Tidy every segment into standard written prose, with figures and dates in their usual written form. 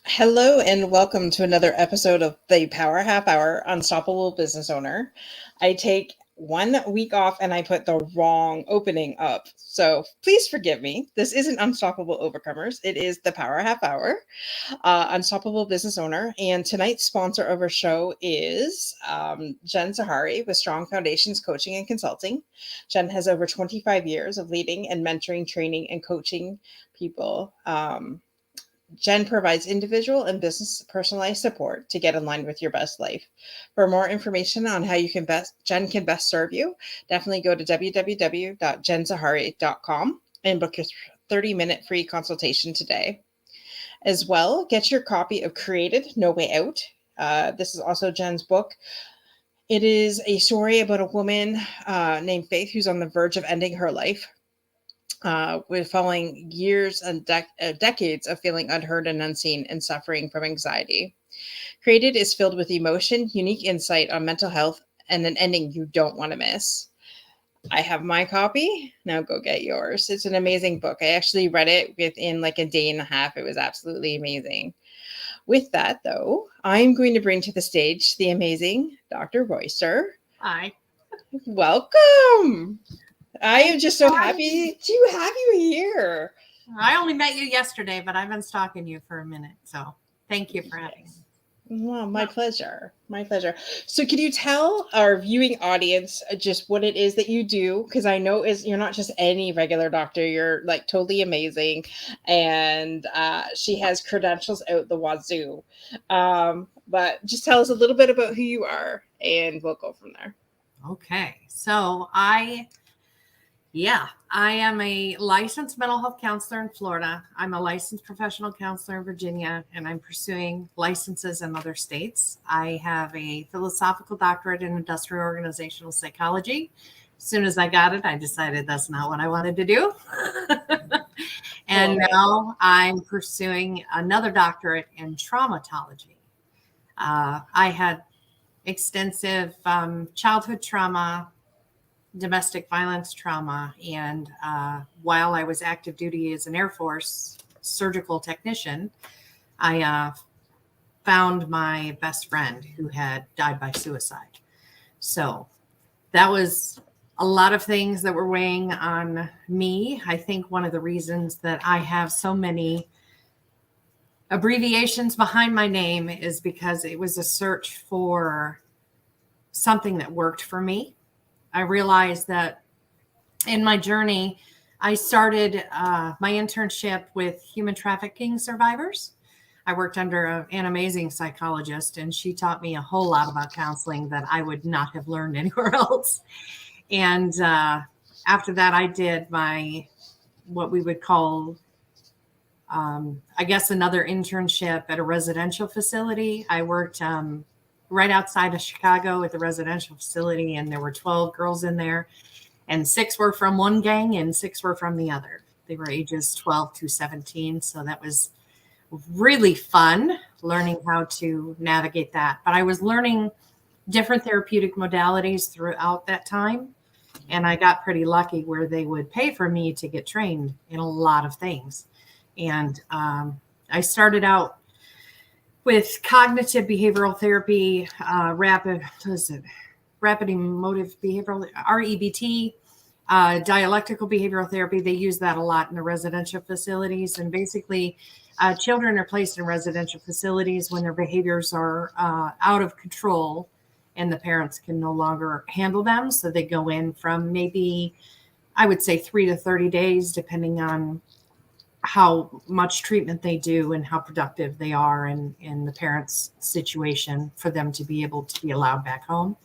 Hello and welcome to another episode of the Power Half Hour Unstoppable Business Owner. I take 1 week off and I put the wrong opening up. So please forgive me. This isn't Unstoppable Overcomers. It is the Power Half Hour Unstoppable Business Owner. And tonight's sponsor of our show is Jen Zahari with Strong Foundations Coaching and Consulting. Jen has over 25 years of leading and mentoring, training, and coaching people. Jen provides individual and business personalized support to get in line with your best life. For more information on how Jen can best serve you, definitely go to www.jenzahari.com and book your 30-minute free consultation today. As well, get your copy of Created, No Way Out. This is also Jen's book. It is a story about a woman named Faith who's on the verge of ending her life. With following years and decades of feeling unheard and unseen and suffering from anxiety. Created is filled with emotion, unique insight on mental health, and an ending you don't want to miss. I have my copy. Now go get yours. It's an amazing book. I actually read it within like a day and a half. It was absolutely amazing. With that, though, I'm going to bring to the stage the amazing Dr. Royster. Hi. Welcome. I am just so happy to have you here. I only met you yesterday, but I've been stalking you for a minute. So thank you for having me. Well, my pleasure. My pleasure. So can you tell our viewing audience just what it is that you do? Because I know you're not just any regular doctor. You're like totally amazing. And she has credentials out the wazoo. But just tell us a little bit about who you are and we'll go from there. Okay. So I am a licensed mental health counselor in Florida. I'm a licensed professional counselor in Virginia, and I'm pursuing licenses in other states. I have a philosophical doctorate in industrial organizational psychology. As soon as I got it, I decided that's not what I wanted to do. And now I'm pursuing another doctorate in traumatology. I had extensive childhood trauma, domestic violence trauma. And while I was active duty as an Air Force surgical technician, I found my best friend who had died by suicide. So that was a lot of things that were weighing on me. I think one of the reasons that I have so many abbreviations behind my name is because it was a search for something that worked for me. I realized that in my journey, I started my internship with human trafficking survivors. I worked under an amazing psychologist, and she taught me a whole lot about counseling that I would not have learned anywhere else. And after that, I did what we would call, I guess, another internship at a residential facility. I worked right outside of Chicago at the residential facility, and there were 12 girls in there, and 6 were from one gang and 6 were from the other. They were ages 12 to 17. So that was really fun learning how to navigate that. But I was learning different therapeutic modalities throughout that time. And I got pretty lucky where they would pay for me to get trained in a lot of things. And I started out with cognitive behavioral therapy, rapid emotive behavioral, REBT, dialectical behavioral therapy. They use that a lot in the residential facilities. And basically, children are placed in residential facilities when their behaviors are out of control and the parents can no longer handle them. So they go in from maybe, I would say 3 to 30 days, depending on how much treatment they do and how productive they are in the parents' situation for them to be able to be allowed back home.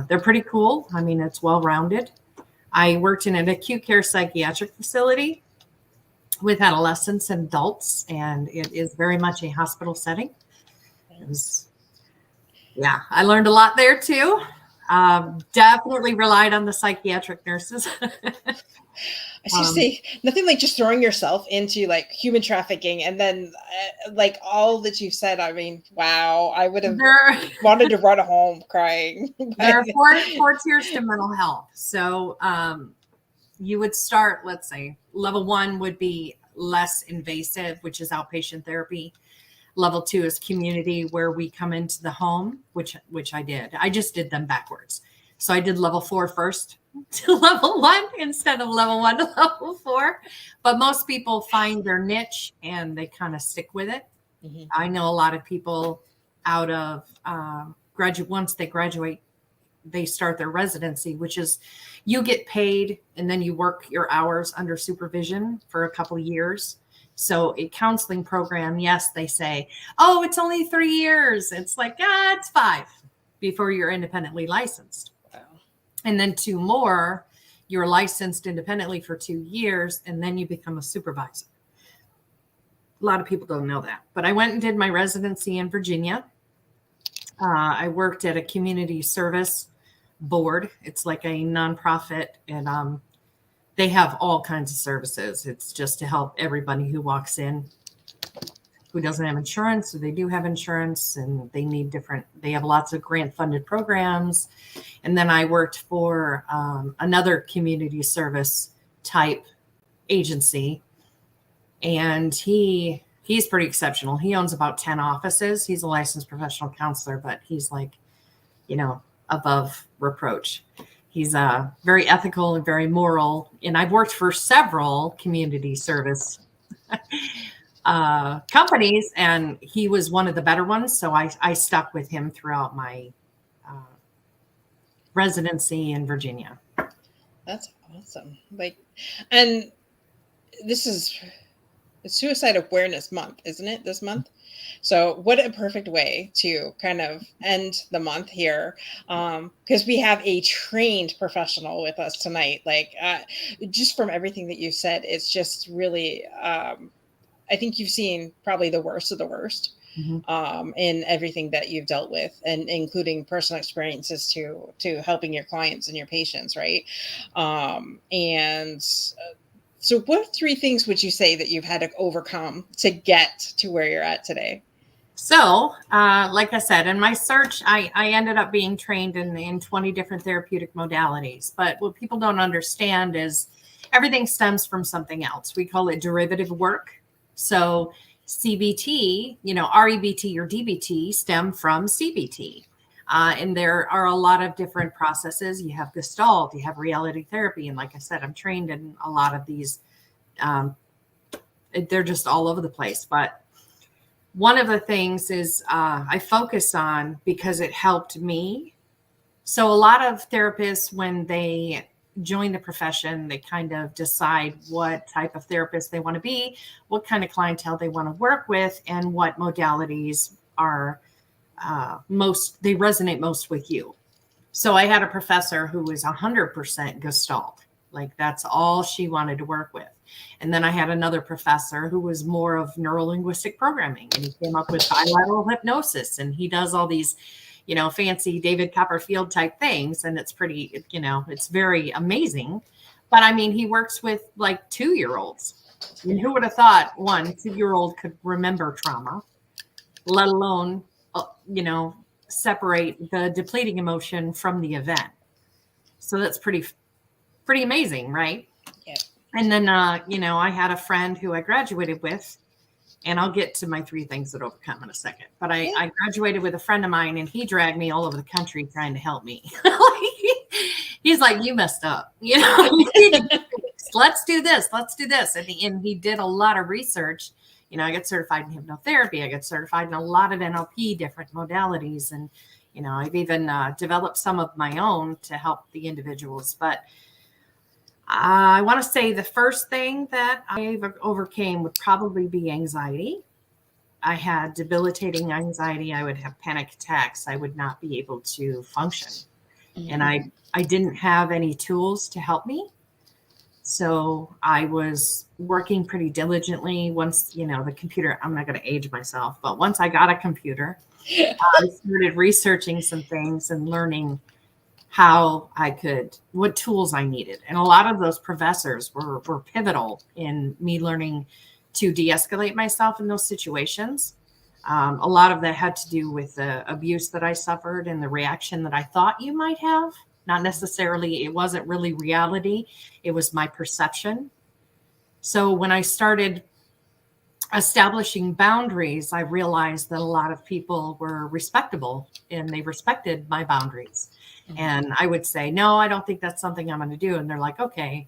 They're pretty cool. I mean, it's well-rounded. I worked in an acute care psychiatric facility with adolescents and adults, and it is very much a hospital setting. I learned a lot there too. Definitely relied on the psychiatric nurses. I should say nothing like just throwing yourself into like human trafficking and then like all that you've said. I mean, wow, I would have wanted to run home crying. There are four tiers to mental health. So you would start, let's say, level 1 would be less invasive, which is outpatient therapy. Level 2 is community, where we come into the home, which I did. I just did them backwards. So I did level 4 first to level 1 instead of level 1 to level 4. But most people find their niche and they kind of stick with it. Mm-hmm. I know a lot of people out of once they graduate, they start their residency, which is you get paid and then you work your hours under supervision for a couple of years. So a counseling program, yes, they say, oh, it's only 3 years. It's like, it's 5 before you're independently licensed. Wow. And then 2 more, you're licensed independently for 2 years, and then you become a supervisor. A lot of people don't know that. But I went and did my residency in Virginia. I worked at a community service board. It's like a nonprofit, and they have all kinds of services. It's just to help everybody who walks in who doesn't have insurance, or they do have insurance and they need they have lots of grant funded programs. And then I worked for another community service type agency, and he's pretty exceptional. He owns about 10 offices. He's a licensed professional counselor, but he's like, above reproach. He's very ethical and very moral. And I've worked for several community service companies, and he was one of the better ones. So I stuck with him throughout my residency in Virginia. That's awesome. And this is Suicide Awareness Month, isn't it? This month. So what a perfect way to kind of end the month here. Because we have a trained professional with us tonight. Just from everything that you said, it's just really, I think you've seen probably the worst of the worst. Mm-hmm. In everything that you've dealt with, and including personal experiences to helping your clients and your patients, right? So what 3 things would you say that you've had to overcome to get to where you're at today? So, like I said, in my search, I ended up being trained in 20 different therapeutic modalities. But what people don't understand is everything stems from something else. We call it derivative work. So CBT, REBT or DBT stem from CBT. And there are a lot of different processes. You have Gestalt, you have reality therapy. And like I said, I'm trained in a lot of these. They're just all over the place. But one of the things is I focus on, because it helped me. So a lot of therapists, when they join the profession, they kind of decide what type of therapist they want to be, what kind of clientele they want to work with, and what modalities are they resonate most with you. So I had a professor who was 100% Gestalt. Like that's all she wanted to work with. And then I had another professor who was more of Neurolinguistic Programming, and he came up with bilateral hypnosis, and he does all these, fancy David Copperfield type things. And it's pretty, it's very amazing. But I mean, he works with like 2-year-olds. And who would have thought 2-year-old could remember trauma, let alone, separate the depleting emotion from the event. So that's pretty amazing, right? Yeah. And then, I had a friend who I graduated with, and I'll get to my 3 things that overcome in a second. But I graduated with a friend of mine, and he dragged me all over the country trying to help me. He's like, you messed up. Let's do this. Let's do this. And he did a lot of research. I got certified in hypnotherapy. I got certified in a lot of NLP, different modalities. And, I've even developed some of my own to help the individuals. But I want to say the first thing that I overcame would probably be anxiety. I had debilitating anxiety. I would have panic attacks. I would not be able to function. Mm-hmm. And I didn't have any tools to help me. So I was working pretty diligently once, the computer, I'm not going to age myself, but once I got a computer, I started researching some things and learning what tools I needed. And a lot of those professors were pivotal in me learning to de-escalate myself in those situations. A lot of that had to do with the abuse that I suffered and the reaction that I thought you might have. Not necessarily, it wasn't really reality. It was my perception. So when I started establishing boundaries, I realized that a lot of people were respectable and they respected my boundaries. And I would say, no, I don't think that's something I'm going to do. And they're like, okay.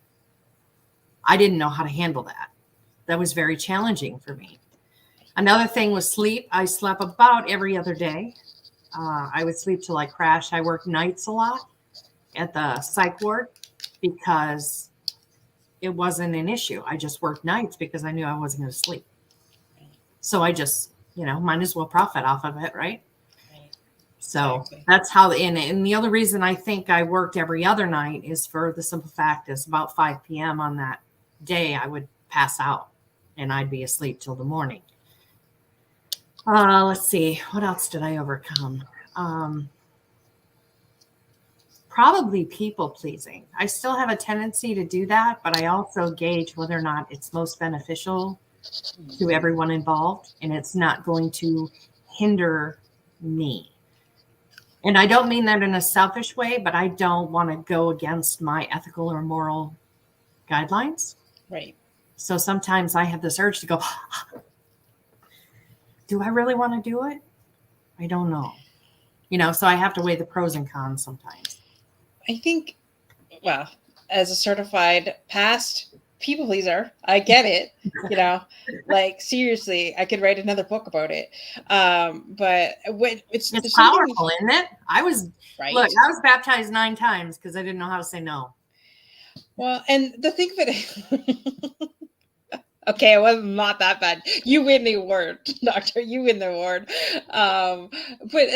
I didn't know how to handle that. That was very challenging for me. Another thing was sleep. I slept about every other day. I would sleep till I crashed. I worked nights a lot at the psych ward because it wasn't an issue. I just worked nights because I knew I wasn't going to sleep. So I just, might as well profit off of it, right? So exactly. That's how, and the other reason I think I worked every other night is for the simple fact is about 5 p.m. on that day, I would pass out and I'd be asleep till the morning. Let's see, what else did I overcome? Probably people pleasing. I still have a tendency to do that, but I also gauge whether or not it's most beneficial to everyone involved and it's not going to hinder me. And I don't mean that in a selfish way, but I don't want to go against my ethical or moral guidelines. Right. So sometimes I have this urge to go, do I really want to do it? I don't know. So I have to weigh the pros and cons sometimes. I think, well, as a certified past people pleaser, I get it, like seriously, I could write another book about it. But when it's powerful, isn't it? I was baptized 9 times because I didn't know how to say no. Well, and the thing of it, okay, it was not that bad. You win the award, doctor. You win the award. But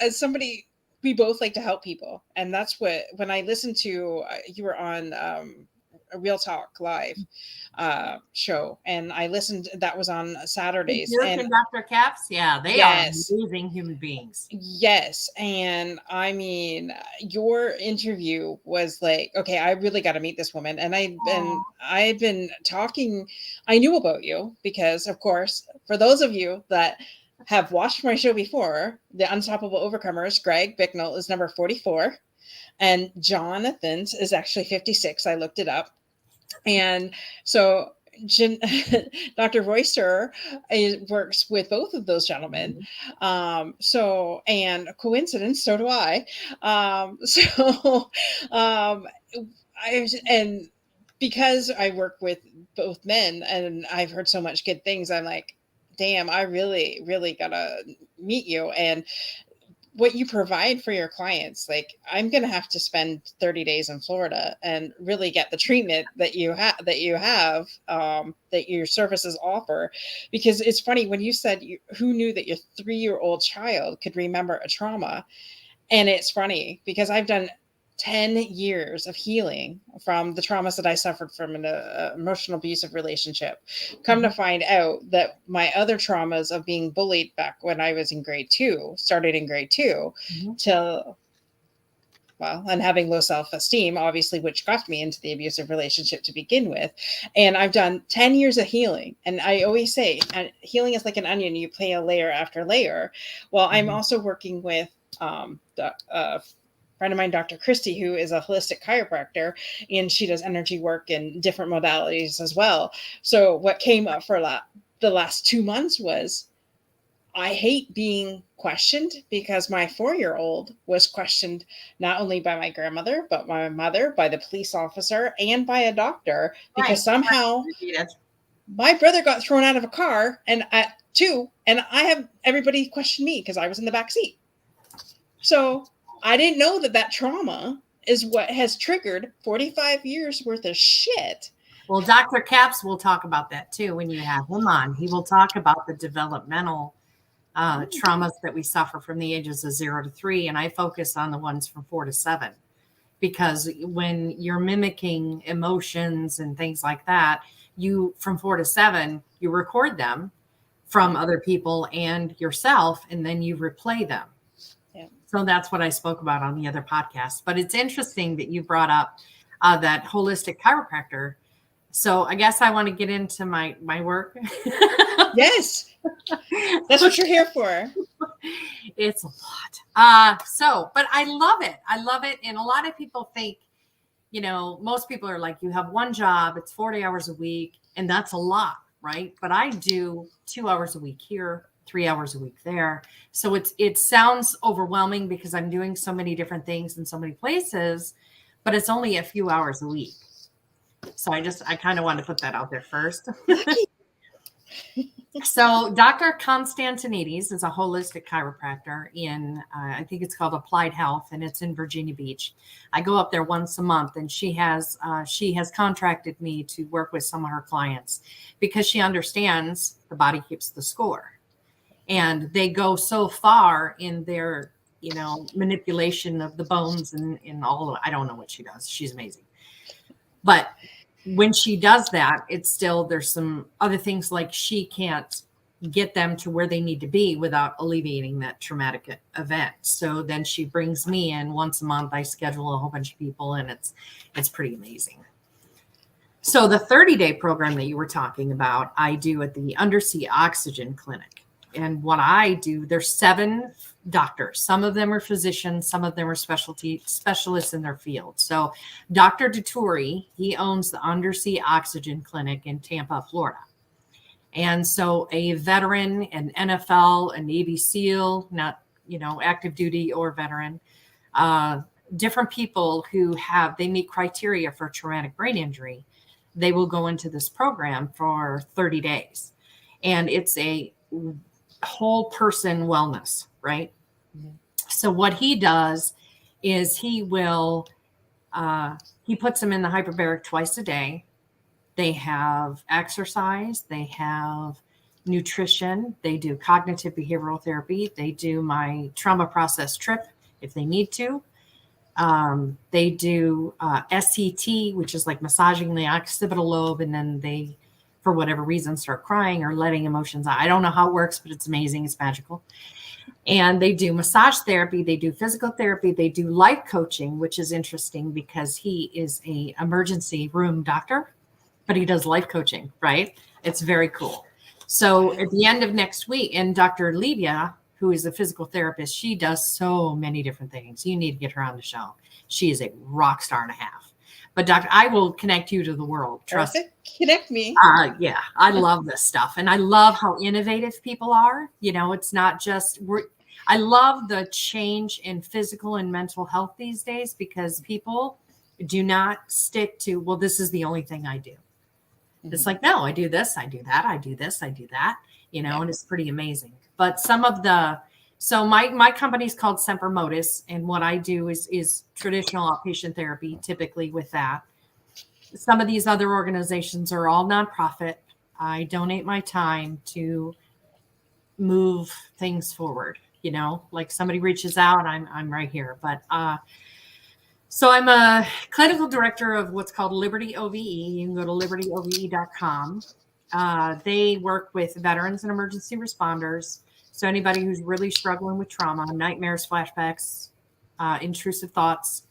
as somebody, we both like to help people. And that's when I listened to, you were on a Real Talk Live show. And I listened, that was on Saturdays. And Dr. Caps, yeah, they are amazing human beings. Yes. And I mean, your interview was like, okay, I really got to meet this woman. And I've been talking, I knew about you because, of course, for those of you that have watched my show before, the Unstoppable Overcomers, Greg Bicknell is number 44 and Jonathan's is actually 56. I looked it up. And so Dr. Royster works with both of those gentlemen. And coincidence, so do I. And because I work with both men and I've heard so much good things, I'm like, damn, I really, really gotta meet you. And what you provide for your clients, like I'm going to have to spend 30 days in Florida and really get the treatment that you have, that your services offer. Because it's funny when you said, who knew that your 3-year-old child could remember a trauma? And it's funny because I've done 10 years of healing from the traumas that I suffered from an emotional abusive relationship. Come to find out that my other traumas of being bullied back when I was in grade 2, started in grade 2 till, and having low self-esteem, obviously, which got me into the abusive relationship to begin with. And I've done 10 years of healing. And I always say, healing is like an onion. You peel layer after layer. Well, I'm also working with friend of mine, Dr. Christy, who is a holistic chiropractor, and she does energy work and different modalities as well. So what came up for the last 2 months was, I hate being questioned because my 4-year-old was questioned not only by my grandmother, but my mother, by the police officer, and by a doctor, because somehow my brother got thrown out of a car and at 2, and I have everybody question me because I was in the back seat. So I didn't know that trauma is what has triggered 45 years worth of shit. Well, Dr. Caps will talk about that too when you have him on. He will talk about the developmental traumas that we suffer from the ages of 0 to 3. And I focus on the ones from 4 to 7, because when you're mimicking emotions and things like that, from 4 to 7, you record them from other people and yourself, and then you replay them. So that's what I spoke about on the other podcast. But it's interesting that you brought up that holistic chiropractor. So I guess I want to get into my work. Yes. That's what you're here for. It's a lot. But I love it. I love it. And a lot of people think, you know, most people are like, you have one job, it's 40 hours a week, and that's a lot, right? But I do 2 hours a week here, 3 hours a week there. So it sounds overwhelming because I'm doing so many different things in so many places, but it's only a few hours a week. So I kind of wanted to put that out there first. So Dr. Constantinides is a holistic chiropractor in, I think it's called Applied Health, and it's in Virginia Beach. I go up there once a month, and she has contracted me to work with some of her clients because she understands the body keeps the score. And they go so far in their, you know, manipulation of the bones and all of it. I don't know what she does. She's amazing. But when she does that, it's still, there's some other things like she can't get them to where they need to be without alleviating that traumatic event. So then she brings me in once a month. I schedule a whole bunch of people, and it's pretty amazing. So the 30-day program that you were talking about, I do at the Undersea Oxygen Clinic. And what I do, there's 7 doctors. Some of them are physicians. Some of them are specialists in their field. So Dr. Dutouri, he owns the Undersea Oxygen Clinic in Tampa, Florida. And so a veteran, an NFL, a Navy SEAL, not, you know, active duty or veteran, different people who they meet criteria for traumatic brain injury, they will go into this program for 30 days. And it's a whole person wellness, right? Mm-hmm. So what he does is he puts them in the hyperbaric twice a day. They have exercise, they have nutrition, they do cognitive behavioral therapy, they do my trauma process trip if they need to. They do SCT, which is like massaging the occipital lobe, and then they, for whatever reason, start crying or letting emotions out. I don't know how it works, but it's amazing. It's magical. And they do massage therapy. They do physical therapy. They do life coaching, which is interesting because he is an emergency room doctor, but he does life coaching, right? It's very cool. So at the end of next week, and Dr. Livia, who is a physical therapist, she does so many different things. You need to get her on the show. She is a rock star and a half. But Doctor, I will connect you to the world. Trust me. Connect me. Yeah, I love this stuff. And I love how innovative people are. You know, it's not just, I love the change in physical and mental health these days because people do not stick to, well, this is the only thing I do. Mm-hmm. It's like, no, I do this, I do that, I do this, I do that, you know, and it's pretty amazing. But so my company is called Semper Motis, and what I do is traditional outpatient therapy, typically with that. Some of these other organizations are all nonprofit. I donate my time to move things forward. You know, like somebody reaches out, I'm right here. But so I'm a clinical director of what's called Libertyove. You can go to libertyove.com. They work with veterans and emergency responders. So anybody who's really struggling with trauma, nightmares, flashbacks, intrusive thoughts,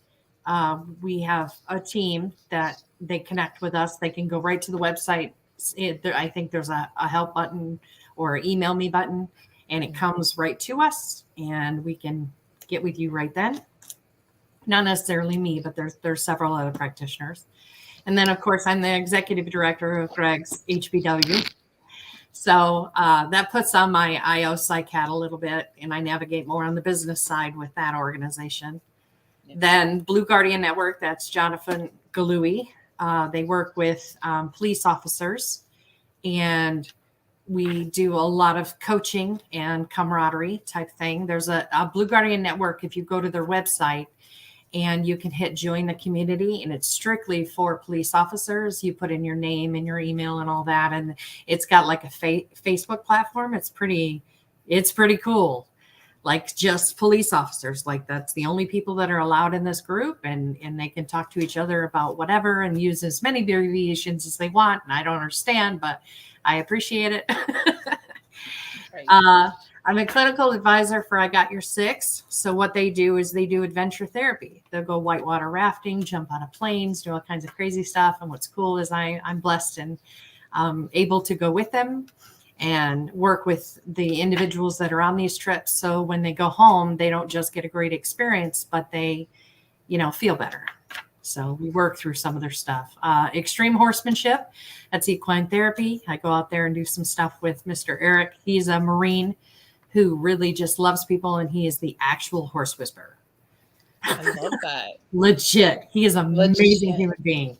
we have a team that they connect with us. They can go right to the website. I think there's a help button or email me button, and it comes right to us, and we can get with you right then. Not necessarily me, but there's several other practitioners. And then, of course, I'm the executive director of Greg's HBW. So that puts on my IO psych hat a little bit, and I navigate more on the business side with that organization. Yeah. Then Blue Guardian Network, that's Jonathan Galui. They work with police officers, and we do a lot of coaching and camaraderie type thing. There's a Blue Guardian Network. If you go to their website, and you can hit join the community, and it's strictly for police officers. You put in your name and your email and all that. And it's got like a Facebook platform. It's pretty cool. Like just police officers, like that's the only people that are allowed in this group, and they can talk to each other about whatever and use as many abbreviations as they want. And I don't understand, but I appreciate it. Right. I'm a clinical advisor for I Got Your Six. So what they do is they do adventure therapy. They'll go whitewater rafting, jump out of planes, do all kinds of crazy stuff. And what's cool is I'm blessed and able to go with them and work with the individuals that are on these trips. So when they go home, they don't just get a great experience, but they, feel better. So we work through some of their stuff. Extreme Horsemanship, that's equine therapy. I go out there and do some stuff with Mr. Eric. He's a Marine who really just loves people, and he is the actual horse whisperer. I love that. Legit. He is an amazing human being.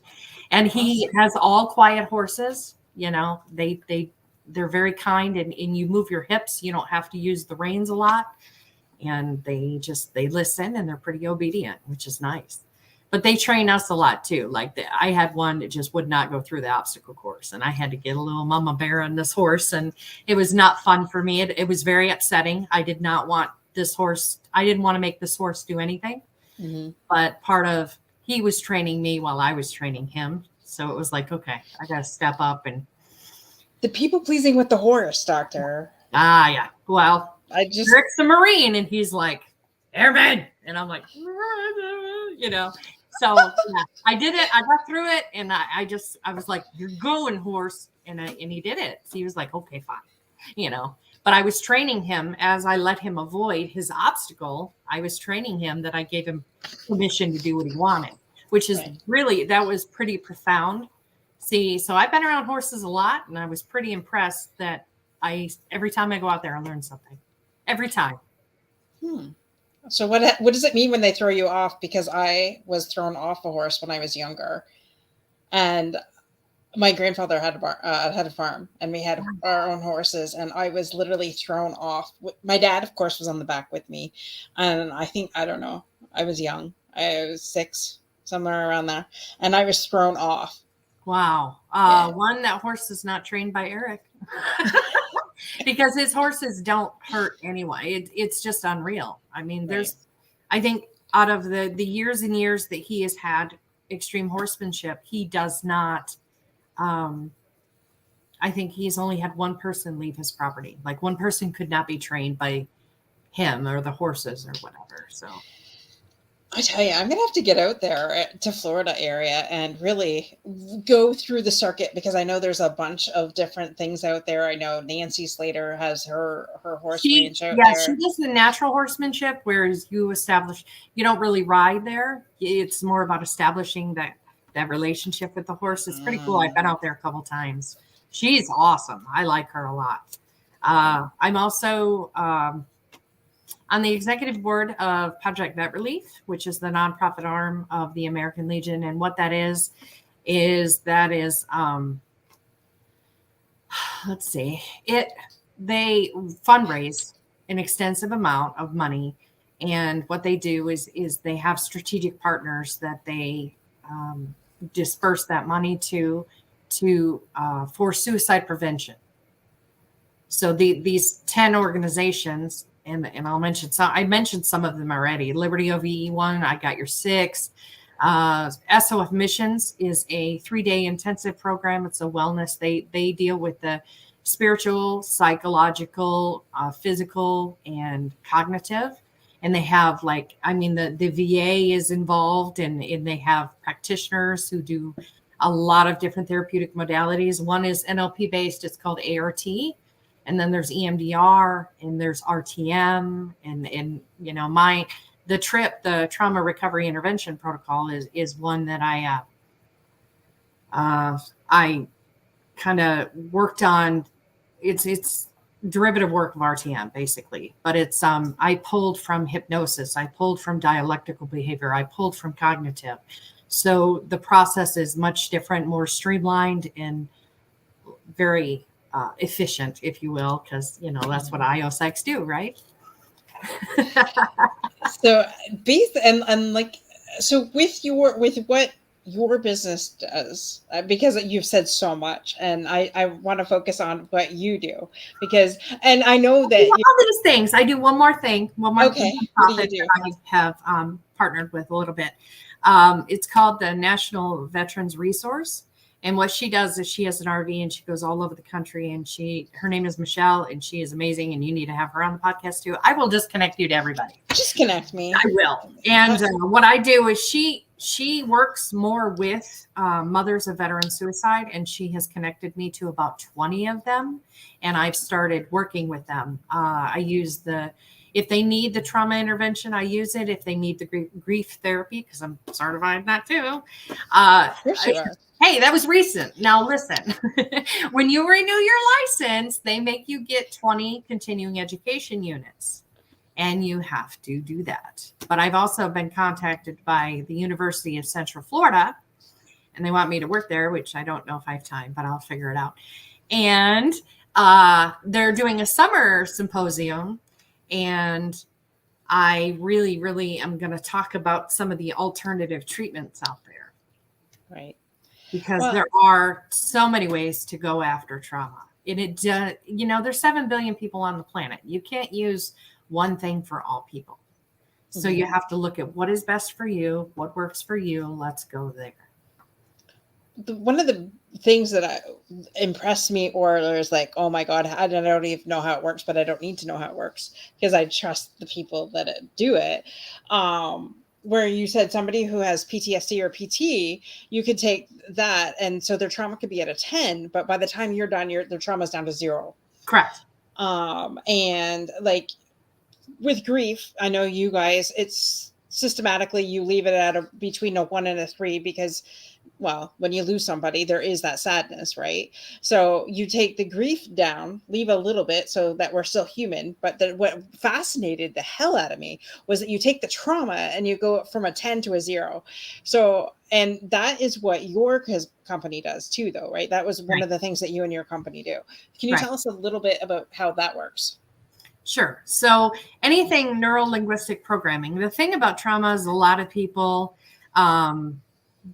And he has all quiet horses. They're very kind, and you move your hips. You don't have to use the reins a lot. And they listen, and they're pretty obedient, which is nice. But they train us a lot too. Like I had one that just would not go through the obstacle course, and I had to get a little mama bear on this horse, and it was not fun for me. It was very upsetting. I did not want this horse. I didn't want to make this horse do anything. Mm-hmm. But he was training me while I was training him. So it was like, okay, I got to step up. And the people pleasing with the horse, doctor. Yeah. Well, Rick's a Marine, and he's like, airman. And I'm like, So yeah, I did it. I got through it, and I was like, "You're going, horse," and he did it. So he was like, "Okay, fine," But I was training him as I let him avoid his obstacle. I was training him that I gave him permission to do what he wanted, which is really, that was pretty profound. See, so I've been around horses a lot, and I was pretty impressed that every time I go out there, I learn something. Every time. So what does it mean when they throw you off? Because I was thrown off a horse when I was younger, and my grandfather had a farm, and we had our own horses, and I was literally thrown off. My dad, of course, was on the back with me, and I don't know, I was young. I was 6, somewhere around there, and I was thrown off. Wow. That horse is not trained by Eric. Because his horses don't hurt anyway. It's just unreal. I mean, I think out of the years and years that he has had extreme horsemanship, he does not, I think he's only had one person leave his property. Like one person could not be trained by him or the horses or whatever. So I tell you, I'm going to have to get out there to Florida area and really go through the circuit, because I know there's a bunch of different things out there. I know Nancy Slater has her horse range out there. Yeah, she does the natural horsemanship, whereas you don't really ride there. It's more about establishing that relationship with the horse. It's pretty cool. I've been out there a couple times. She's awesome. I like her a lot. I'm also on the executive board of Project Vet Relief, which is the nonprofit arm of the American Legion. And what that is let's see, they fundraise an extensive amount of money. And what they do is they have strategic partners that they disperse that money to for suicide prevention. So these 10 organizations, and I'll mention some. I mentioned some of them already. Libertyove one, I Got Your Six. SOF Missions is a 3-day intensive program. It's a wellness. They deal with the spiritual, psychological, physical, and cognitive. And they have the VA is involved, and they have practitioners who do a lot of different therapeutic modalities. One is NLP based. It's called ART. And then there's EMDR, and there's RTM, and the trauma recovery intervention protocol is one that I kind of worked on. It's derivative work of RTM basically, but it's I pulled from hypnosis, I pulled from dialectical behavior, I pulled from cognitive. So the process is much different, more streamlined, and very efficient, if you will, because that's what IOSEX do, right? So with what your business does, because you've said so much, and I want to focus on what you do, and I know that all these things. I do one more thing. Okay. What do you do? I have partnered with a little bit. It's called the National Veterans Resource. And what she does is she has an RV and she goes all over the country, and her name is Michelle, and she is amazing. And you need to have her on the podcast too. I will just connect you to everybody. Just connect me. I will. And what I do is she works more with mothers of veteran suicide, and she has connected me to about 20 of them. And I've started working with them. I use if they need the trauma intervention, I use it. If they need the grief therapy, because I'm certified in that too. Hey, that was recent. Now listen, when you renew your license, they make you get 20 continuing education units, and you have to do that. But I've also been contacted by the University of Central Florida, and they want me to work there, which I don't know if I have time, but I'll figure it out. And they're doing a summer symposium, and I really, really am going to talk about some of the alternative treatments out there. Right. Because there are so many ways to go after trauma. And there's 7 billion people on the planet. You can't use one thing for all people. So you have to look at what is best for you, what works for you. Let's go there. One of the things that impressed me or is like, oh my God, I don't even know how it works, but I don't need to know how it works because I trust the people that do it. Where you said somebody who has PTSD or PT, you could take that. And so their trauma could be at a 10, but by the time you're done, their trauma is down to 0. Correct. And like with grief, I know you guys, it's systematically, you leave it at between a 1 and a 3 because, well, when you lose somebody, there is that sadness, right? So you take the grief down, leave a little bit so that we're still human. But what fascinated the hell out of me was that you take the trauma and you go from a 10 to a 0. So, and that is what your company does too, though, right? That was one of the things that you and your company do. Can you tell us a little bit about how that works? Sure. So anything neurolinguistic programming, the thing about trauma is a lot of people,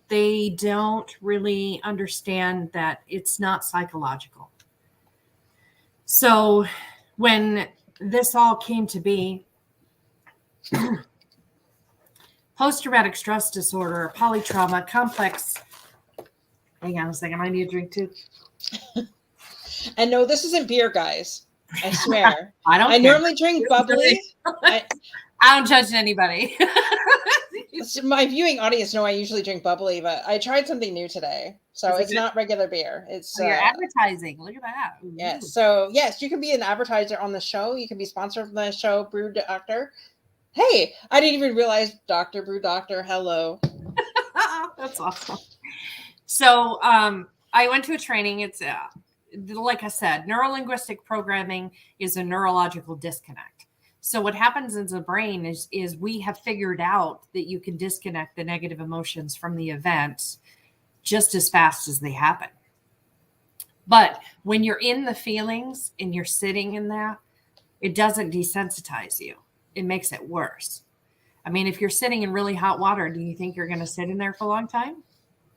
they don't really understand that it's not psychological. So when this all came to be, post-traumatic stress disorder, polytrauma, complex. Hang on a second. I need a drink too. And no, this isn't beer, guys. I swear. I normally drink bubbly. I don't judge anybody. My viewing audience know I usually drink bubbly, but I tried something new today. So it's not regular beer. It's you're advertising. Look at that. Ooh. Yes. So yes, you can be an advertiser on the show. You can be sponsored from the show, Brew Doctor. Hey, I didn't even realize Dr. Brew Doctor. Hello. That's awesome. So I went to a training. It's like I said, neurolinguistic programming is a neurological disconnect. So what happens in the brain is we have figured out that you can disconnect the negative emotions from the events just as fast as they happen. But when you're in the feelings and you're sitting in that, it doesn't desensitize you. It makes it worse. I mean, if you're sitting in really hot water, do you think you're going to sit in there for a long time?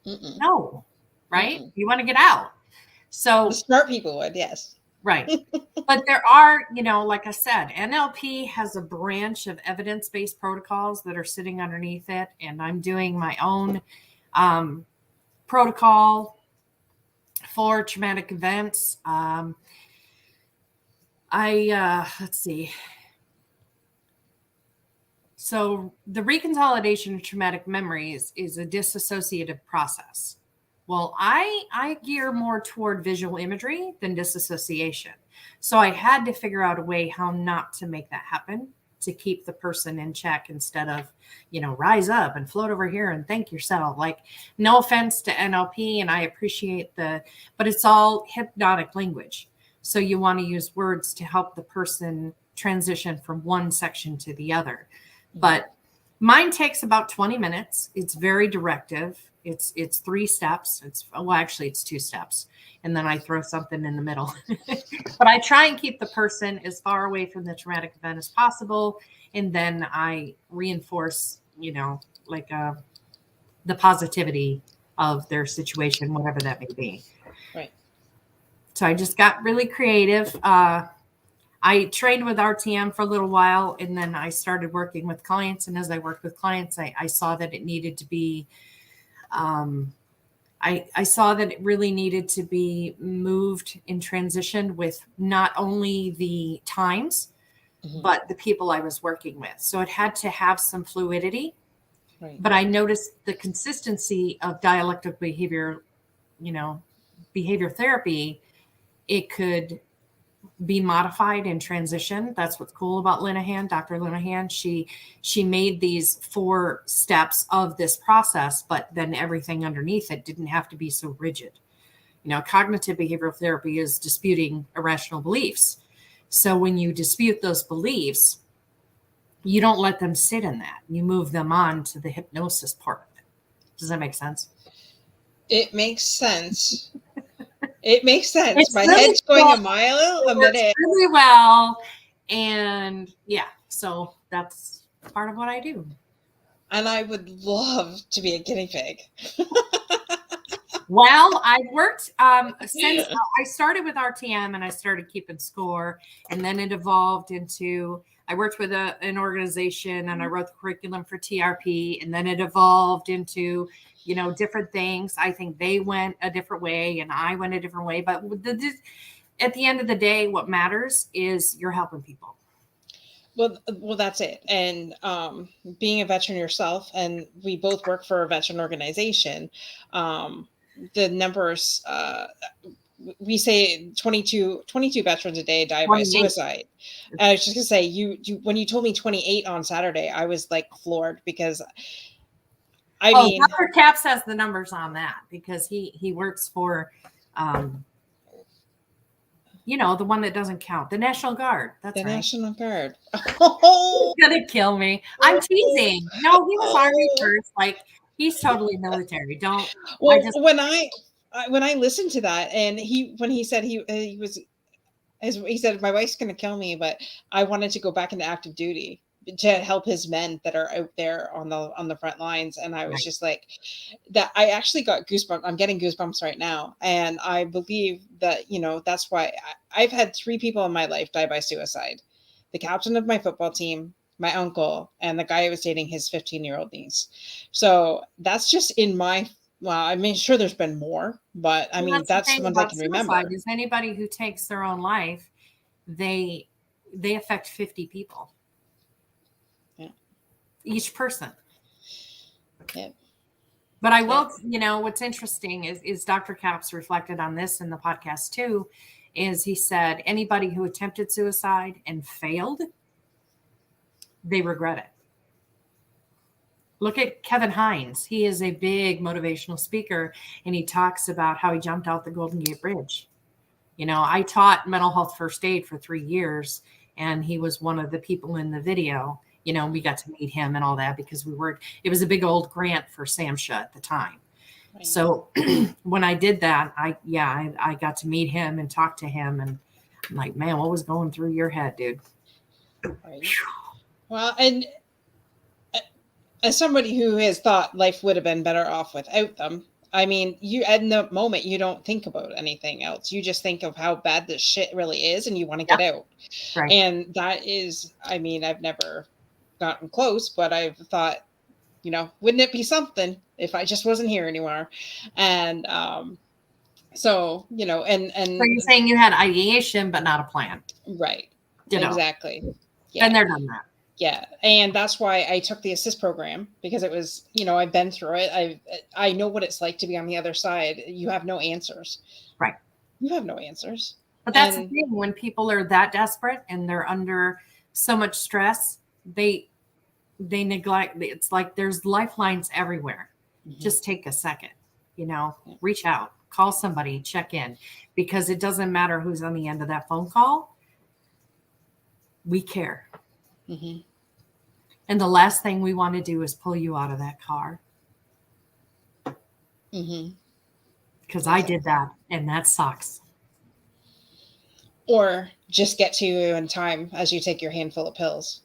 Mm-mm. No, right? Mm-mm. You want to get out. So the smart people would, yes. Right. But there are, like I said, NLP has a branch of evidence-based protocols that are sitting underneath it. And I'm doing my own protocol for traumatic events. Let's see. So the reconsolidation of traumatic memories is a dissociative process. Well, I gear more toward visual imagery than disassociation. So I had to figure out a way how not to make that happen, to keep the person in check instead of, rise up and float over here and thank yourself. Like, no offense to NLP, and I appreciate but it's all hypnotic language. So you want to use words to help the person transition from one section to the other. But mine takes about 20 minutes. It's very directive. It's 3 steps. It's 2 steps. And then I throw something in the middle. But I try and keep the person as far away from the traumatic event as possible. And then I reinforce, the positivity of their situation, whatever that may be. Right. So I just got really creative. I trained with RTM for a little while, and then I started working with clients. And as I worked with clients, I saw that it needed to be I saw that it really needed to be moved and transitioned with not only the times, but the people I was working with. So it had to have some fluidity. Right. But I noticed the consistency of dialectic behavior, behavior therapy. It could be modified and transition. That's what's cool about Linehan, Dr. Linehan. She made these 4 steps of this process, but then everything underneath it didn't have to be so rigid. Cognitive behavioral therapy is disputing irrational beliefs. So when you dispute those beliefs, you don't let them sit in that. You move them on to the hypnosis part of it. Does that make sense? It makes sense. It makes sense. It's My really head's going a mile a minute. really well. And yeah, so that's part of what I do. And I would love to be a guinea pig. Well, I've worked since I started with RTM and I started keeping score. And then it evolved into, I worked with an organization and I wrote the curriculum for TRP. And then it evolved into, different things. I think they went a different way and I went a different way. But at the end of the day, what matters is you're helping people. Well, that's it. And being a veteran yourself, and we both work for a veteran organization, the numbers, we say 22 veterans a day die 28. by suicide. I was just gonna say, you when you told me 28 on Saturday, I was like floored, because I mean, Dr. Capps has the numbers on that because he works for, the one that doesn't count, the National Guard. That's the right. National Guard. He's gonna kill me. I'm teasing. No, he was Army first. Like, he's totally military. Don't. Well, when I listened to that, and when he said he said, my wife's going to kill me, but I wanted to go back into active duty to help his men that are out there on the front lines. And I was just like, that I actually got goosebumps. I'm getting goosebumps right now. And I believe that, that's why I've had 3 people in my life die by suicide: the captain of my football team, my uncle, and the guy I was dating, his 15-year-old niece. So that's just in my, well, I mean, sure, there's been more, but I mean, that's the ones I can remember. Is anybody who takes their own life, they affect 50 people. Yeah. Each person. Yeah. But I will, what's interesting is Dr. Capps reflected on this in the podcast too, is he said anybody who attempted suicide and failed, they regret it. Look at Kevin Hines. He is a big motivational speaker, and he talks about how he jumped out the Golden Gate Bridge. I taught mental health first aid for 3 years, and he was one of the people in the video. We got to meet him and all that because it was a big old grant for SAMHSA at the time. Right. So when I did that, I got to meet him and talk to him, and I'm like, man, what was going through your head, dude? Right. Well, and as somebody who has thought life would have been better off without them, I mean, you in the moment, you don't think about anything else. You just think of how bad this shit really is, and you want to get out. Right. And that is, I mean, I've never gotten close, but I've thought, wouldn't it be something if I just wasn't here anymore? And so, and so you're saying you had ideation, but not a plan. Right. Exactly. Yeah. And they're done that. Yeah. And that's why I took the assist program, because it was, I've been through it. I know what it's like to be on the other side. You have no answers. Right. You have no answers. But that's the thing. When people are that desperate and they're under so much stress, they neglect. It's like there's lifelines everywhere. Mm-hmm. Just take a second, reach out, call somebody, check in, because it doesn't matter who's on the end of that phone call. We care. Mm-hmm. And the last thing we want to do is pull you out of that car. Mm-hmm. Because I did that, and that sucks. Or just get to you in time as you take your handful of pills,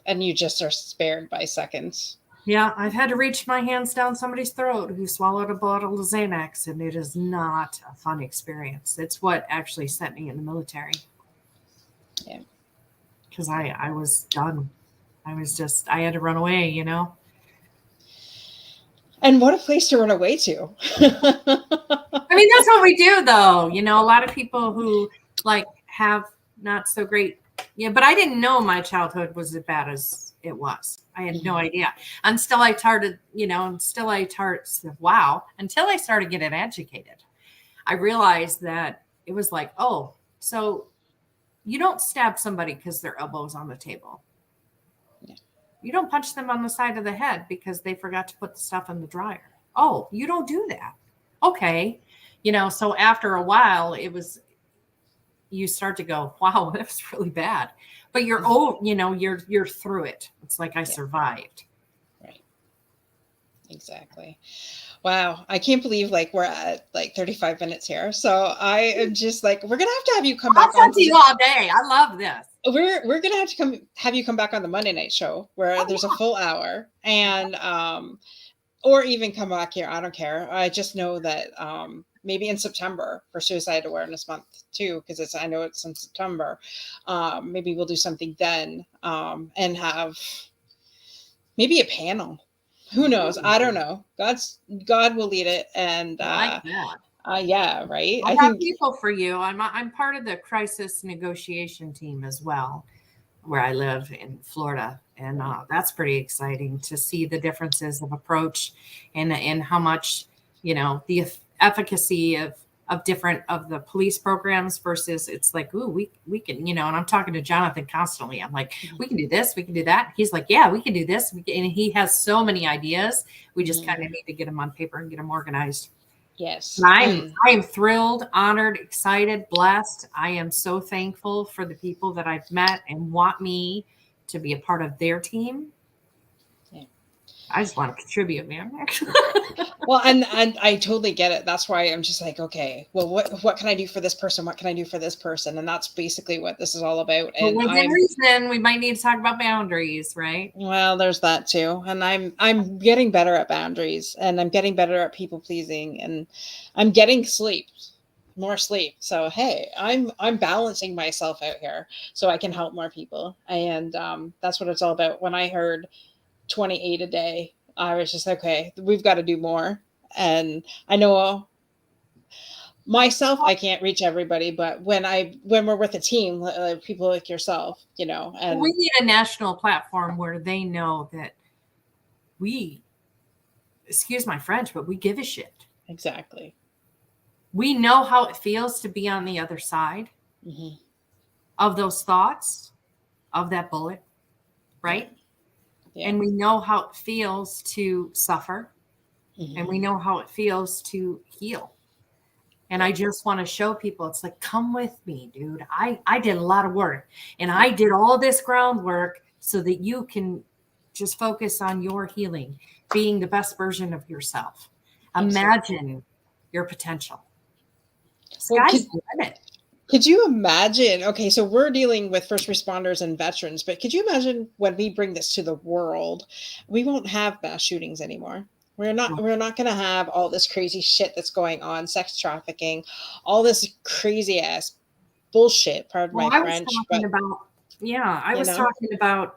and you just are spared by seconds. Yeah, I've had to reach my hands down somebody's throat who swallowed a bottle of Xanax, and it is not a fun experience. It's what actually sent me in the military. Yeah. Because I was done. I had to run away, And what a place to run away to. I mean, that's what we do, though. You know, a lot of people who like have not so great. Yeah, but I didn't know my childhood was as bad as it was. I had no idea until I started, until I started getting educated. I realized that it was like, oh, so you don't stab somebody because their elbow's on the table. You don't punch them on the side of the head because they forgot to put the stuff in the dryer. Oh, you don't do that. Okay. So after a while, you start to go, wow, that was really bad. But you're you're through it. It's like I survived. Right. Exactly. Wow. I can't believe like we're at like 35 minutes here. So I am just like, we're going to have you come back I'll talk to you all day. I love this. We're gonna have to have you come back on the Monday night show where there's a full hour, and or even come back here. I don't care. I just know that maybe in September for Suicide Awareness Month too, because I know it's in September. Maybe we'll do something then, and have maybe a panel. Who knows? I don't know. God will lead it, and like that. Yeah, right. I have people for you. I'm part of the crisis negotiation team as well, where I live in Florida, and that's pretty exciting to see the differences of approach and how much the efficacy of different of the police programs versus it's like, ooh, we can, and I'm talking to Jonathan constantly. I'm like, we can do this, we can do that. He's like, yeah, we can do this, and he has so many ideas. We just kind of need to get them on paper and get them organized. Yes. I am thrilled, honored, excited, blessed. I am so thankful for the people that I've met and want me to be a part of their team. Yeah. I just want to contribute, man. Well, and I totally get it. That's why I'm just like, okay, well, what can I do for this person? What can I do for this person? And that's basically what this is all about. And within reason, we might need to talk about boundaries, right? Well, there's that too. And I'm getting better at boundaries, and I'm getting better at people pleasing, and I'm getting more sleep. So hey, I'm balancing myself out here so I can help more people. And that's what it's all about. When I heard 28 a day, I was just okay, we've got to do more. And I know myself, I can't reach everybody, but when we're with a team, people like yourself, and we need a national platform where they know that excuse my French, but we give a shit. Exactly. We know how it feels to be on the other side of those thoughts, of that bullet, right? Yeah. And we know how it feels to suffer, and we know how it feels to heal. And I just want to show people, it's like, come with me, dude. I did a lot of work, and I did all this groundwork so that you can just focus on your healing, being the best version of yourself. Imagine your potential. Sky's the limit. Could you imagine? Okay, so we're dealing with first responders and veterans, but could you imagine when we bring this to the world, we won't have mass shootings anymore. We're not going to have all this crazy shit that's going on, sex trafficking, all this crazy ass bullshit. Pardon my French. I was talking about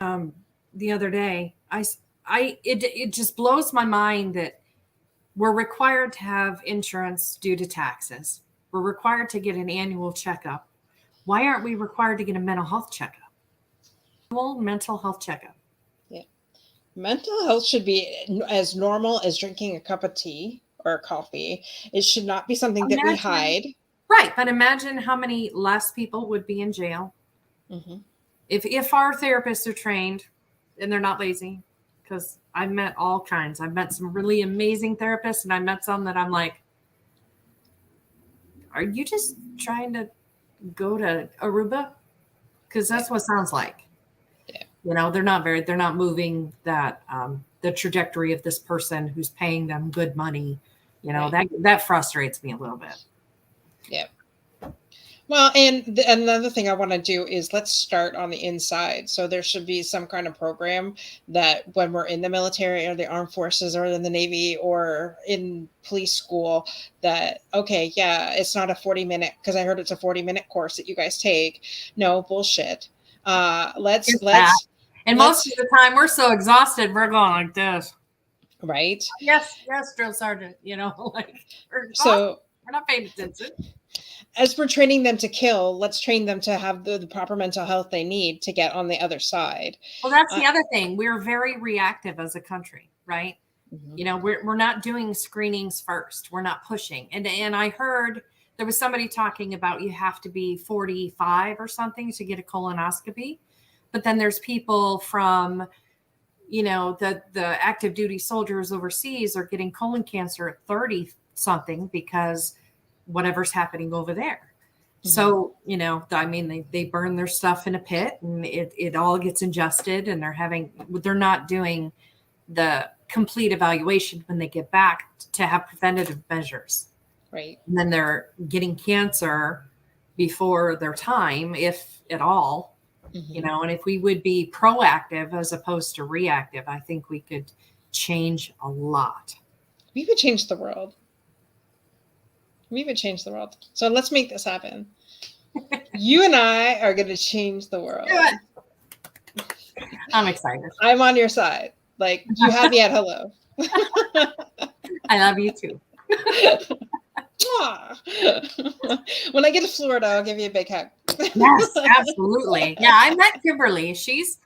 the other day. It just blows my mind that we're required to have insurance due to taxes. We're required to get an annual checkup. Why aren't we required to get a mental health checkup? Mental health checkup. Yeah. Mental health should be as normal as drinking a cup of tea or coffee. It should not be something that we hide. Right. But imagine how many less people would be in jail if our therapists are trained and they're not lazy. Because I've met all kinds. I've met some really amazing therapists, and I met some that I'm like, are you just trying to go to Aruba? Because that's what it sounds like. Yeah. They're not moving that the trajectory of this person who's paying them good money. That frustrates me a little bit. Yeah. Well, and another thing I want to do is let's start on the inside. So there should be some kind of program that when we're in the military or the armed forces or in the Navy or in police school that, okay, yeah, it's not a 40-minute, because I heard it's a 40-minute course that you guys take. No, bullshit. Most of the time we're so exhausted, we're going like this. right? Yes, drill sergeant, like, So we're not paying attention. as we're training them to kill, let's train them to have the proper mental health they need to get on the other side. Well, that's the other thing. We're very reactive as a country, right? Mm-hmm. We're not doing screenings first. We're not pushing. And I heard there was somebody talking about you have to be 45 or something to get a colonoscopy. But then there's people from, the active duty soldiers overseas are getting colon cancer at 30 something because whatever's happening over there. Mm-hmm. So, they burn their stuff in a pit and it all gets ingested, and they're not doing the complete evaluation when they get back to have preventative measures. Right. And then they're getting cancer before their time, if at all, mm-hmm. And if we would be proactive as opposed to reactive, I think we could change a lot. We would change the world. So let's make this happen. You and I are going to change the world. I'm excited. I'm on your side. Like, you have me at hello. I love you too. When I get to Florida, I'll give you a big hug. Yes, absolutely. Yeah, I met Kimberly. She's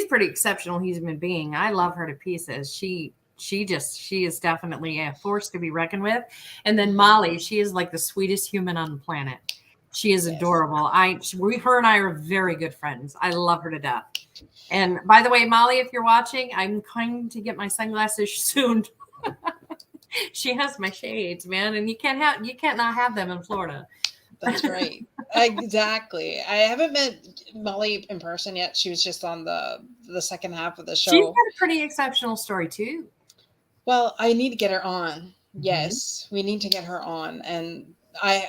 pretty exceptional human being. I love her to pieces. She is definitely a force to be reckoned with. And then Molly, she is like the sweetest human on the planet. She is adorable. Her and I are very good friends. I love her to death. And by the way, Molly, if you're watching, I'm going to get my sunglasses soon. She has my shades, man, and you can't not have them in Florida. That's right. Exactly. I haven't met Molly in person yet. She was just on the second half of the show. She's got a pretty exceptional story too. Well, I need to get her on. Mm-hmm. Yes, we need to get her on, and I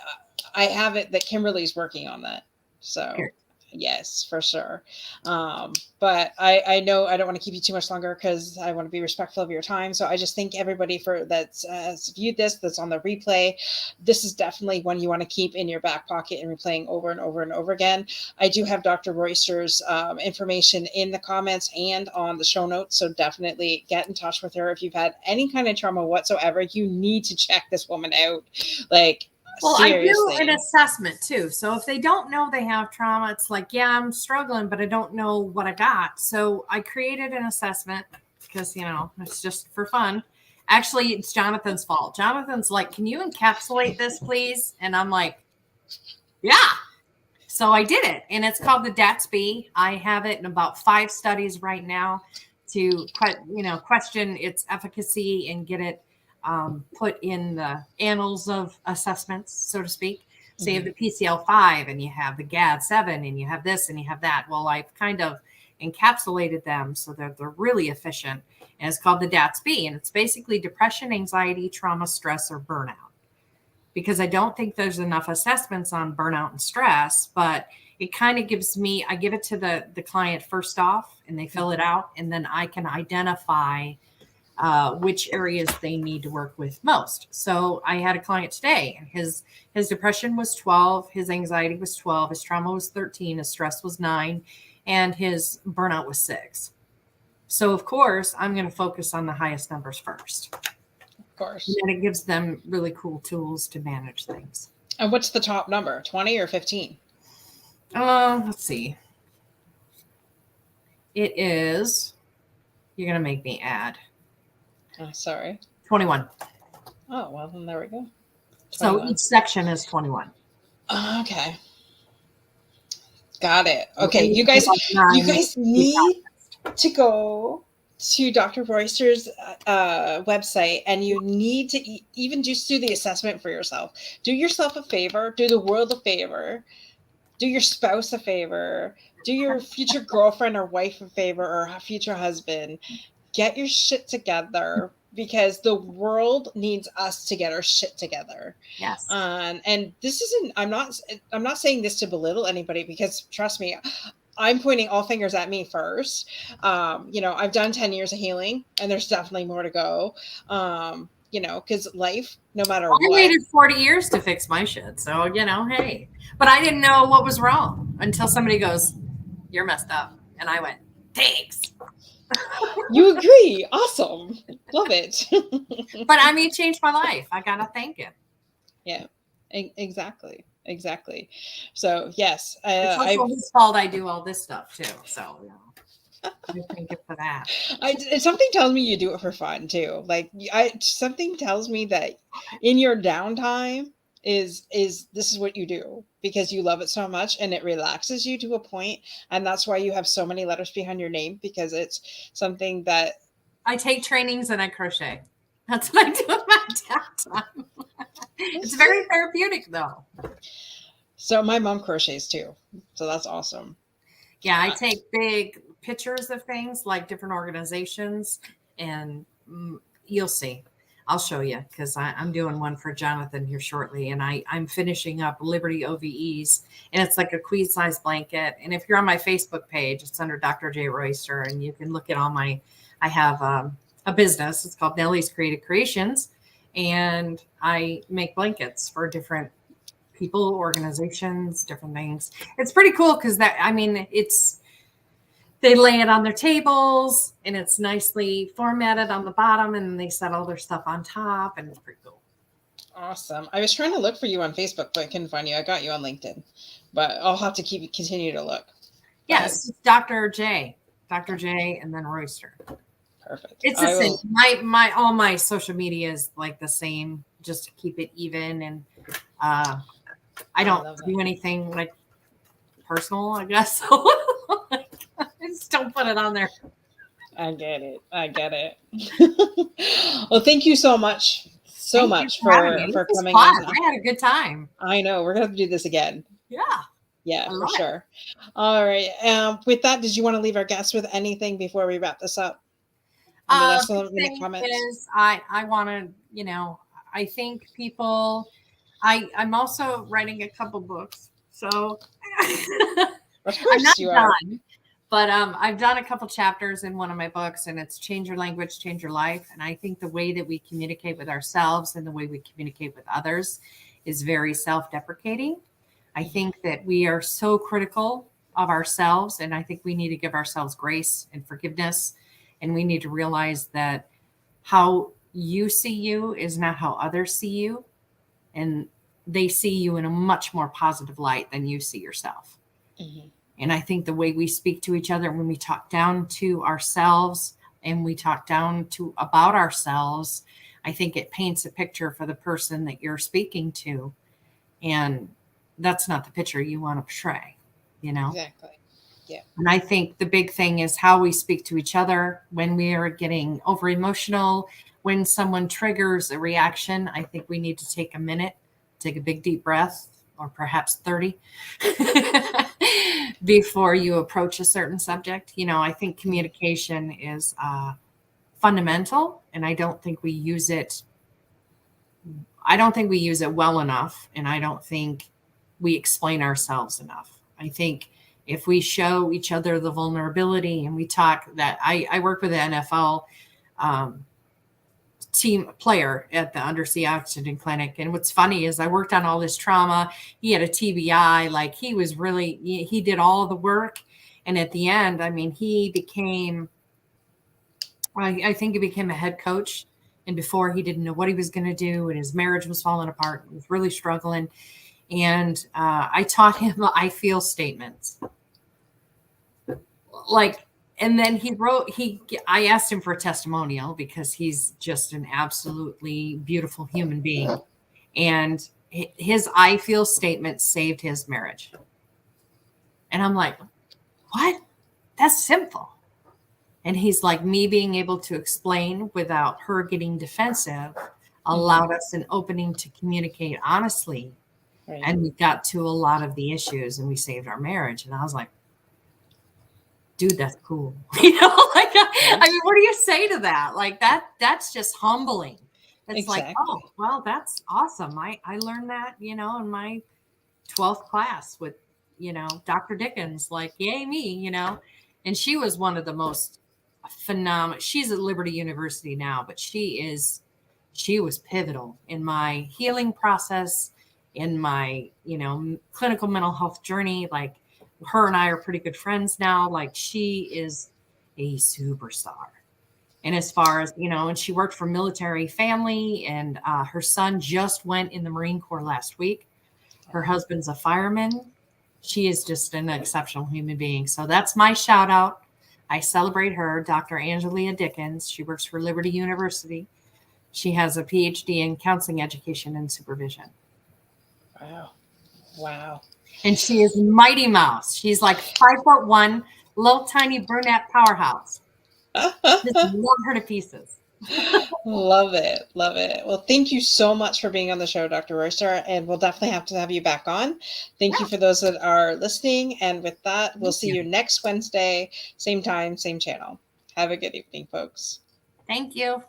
have it that Kimberly's working on that. So. Sure. Yes, for sure. But I know I don't want to keep you too much longer because I want to be respectful of your time. So I just thank everybody that's viewed that's on the replay. This is definitely one you want to keep in your back pocket and replaying over and over and over again. I do have Dr. Royster's information in the comments and on the show notes. So definitely get in touch with her. If you've had any kind of trauma whatsoever, you need to check this woman out. Well, seriously. I do an assessment too. So if they don't know they have trauma, it's like, yeah, I'm struggling, but I don't know what I got. So I created an assessment because, it's just for fun. Actually, it's Jonathan's fault. Jonathan's like, can you encapsulate this, please? And I'm like, yeah. So I did it. And it's called the DATSB. I have it in about 5 studies right now to, question its efficacy and get it put in the annals of assessments, so to speak. So you have the PCL5 and you have the GAD7 and you have this and you have that. Well, I've kind of encapsulated them so that they're really efficient. And it's called the DATSB. And it's basically depression, anxiety, trauma, stress, or burnout. Because I don't think there's enough assessments on burnout and stress, but it kind of I give it to the client first off and they fill it out. And then I can identify which areas they need to work with most. So I had a client today, and his depression was 12, his anxiety was 12, his trauma was 13, his stress was 9, and his burnout was 6. So of course, I'm going to focus on the highest numbers first. Of course. And then it gives them really cool tools to manage things. And what's the top number, 20 or 15? Let's see. It is, you're going to make me add. Oh, sorry. 21. Oh, well, then there we go. 21. So each section is 21. Okay. Got it. Okay, you guys need to go to Dr. Royster's website, and you need to even just do the assessment for yourself. Do yourself a favor. Do the world a favor. Do your spouse a favor. Do your future girlfriend or wife a favor, or future husband. Get your shit together, because the world needs us to get our shit together. Yes. And this isn't, I'm not saying this to belittle anybody, because trust me, I'm pointing all fingers at me first. I've done 10 years of healing, and there's definitely more to go. Because life, no matter what. I waited 40 years to fix my shit. So, hey, but I didn't know what was wrong until somebody goes, you're messed up. And I went, thanks. You agree. Awesome. Love it. But I mean, it changed my life. I got to thank it. Yeah, exactly. Exactly. So yes, It's also his fault I do all this stuff too. So, I thank it for that. Something tells me you do it for fun too. Like something tells me that in your downtime is this is what you do because you love it so much and it relaxes you to a point, and that's why you have so many letters behind your name, because it's something that I take trainings and I crochet. That's what I do in my downtime. It's very therapeutic though. So my mom crochets too. So that's awesome. Yeah, I take big pictures of things like different organizations, and you'll see. I'll show you because I'm doing one for Jonathan here shortly, and I'm finishing up Libertyoves, and it's like a queen size blanket. And if you're on my Facebook page, it's under Dr. J Royster, and you can look at all my. I have a business. It's called Nellie's Creative Creations, and I make blankets for different people, organizations, different things. It's pretty cool because they lay it on their tables and it's nicely formatted on the bottom, and they set all their stuff on top, and it's pretty cool. Awesome. I was trying to look for you on Facebook, but I couldn't find you. I got you on LinkedIn, but I'll have to continue to look. Yes, it's Dr. J, and then Royster. Perfect. It's the same. My all my social media is like the same, just to keep it even. And I don't do anything like personal, I guess. So I just don't put it on there. I get it. Well, thank you so much. So much for coming on. I had a good time. I know. We're going to have to do this again. Yeah, for sure. All right. With that, did you want to leave our guests with anything before we wrap this up? The thing is, I want to, I think people, I'm also writing a couple books, so of course you are. But I've done a couple chapters in one of my books, and it's Change Your Language, Change Your Life. And I think the way that we communicate with ourselves and the way we communicate with others is very self-deprecating. I think that we are so critical of ourselves, and I think we need to give ourselves grace and forgiveness. And we need to realize that how you see you is not how others see you. And they see you in a much more positive light than you see yourself. Mm-hmm. And I think the way we speak to each other, when we talk down to ourselves and we talk down to about ourselves, I think it paints a picture for the person that you're speaking to. And that's not the picture you want to portray, Exactly. Yeah. And I think the big thing is how we speak to each other when we are getting over emotional, when someone triggers a reaction. I think we need to take a minute, take a big deep breath, or perhaps 30 before you approach a certain subject. I think communication is fundamental, and I don't think we use it. I don't think we use it well enough, and I don't think we explain ourselves enough. I think if we show each other the vulnerability and we talk that I work with the NFL team player at the Undersea accident clinic. And what's funny is I worked on all this trauma. He had a TBI, like he did all the work. And at the end, he became, I think he became a head coach. And before, he didn't know what he was going to do. And his marriage was falling apart. He was really struggling. And I taught him I feel statements. And then I asked him for a testimonial because he's just an absolutely beautiful human being. And his I feel statement saved his marriage. And I'm like, what? That's simple. And he's like, me being able to explain without her getting defensive allowed us an opening to communicate honestly. Right. And we got to a lot of the issues and we saved our marriage. And I was like, dude, that's cool. What do you say to that? Like that's just humbling. It's exactly. Like, oh, well, that's awesome. I learned that, in my 12th class with, Dr. Dickens, like, yay me, and she was one of the most phenomenal. She's at Liberty University now, but she was pivotal in my healing process, in my, clinical mental health journey. Like, her and I are pretty good friends now. Like, she is a superstar. And as far as, and she worked for military family, and her son just went in the Marine Corps last week. Her husband's a fireman. She is just an exceptional human being. So that's my shout out. I celebrate her, Dr. Angelia Dickens. She works for Liberty University. She has a PhD in counseling education and supervision. Wow. Wow. And she is Mighty Mouse. She's like 5'1", little tiny brunette powerhouse. Just love her to pieces. Love it. Love it. Well, thank you so much for being on the show, Dr. Royster, and we'll definitely have to have you back on. Thank you for those that are listening. And with that, we'll see you next Wednesday, same time, same channel. Have a good evening, folks. Thank you.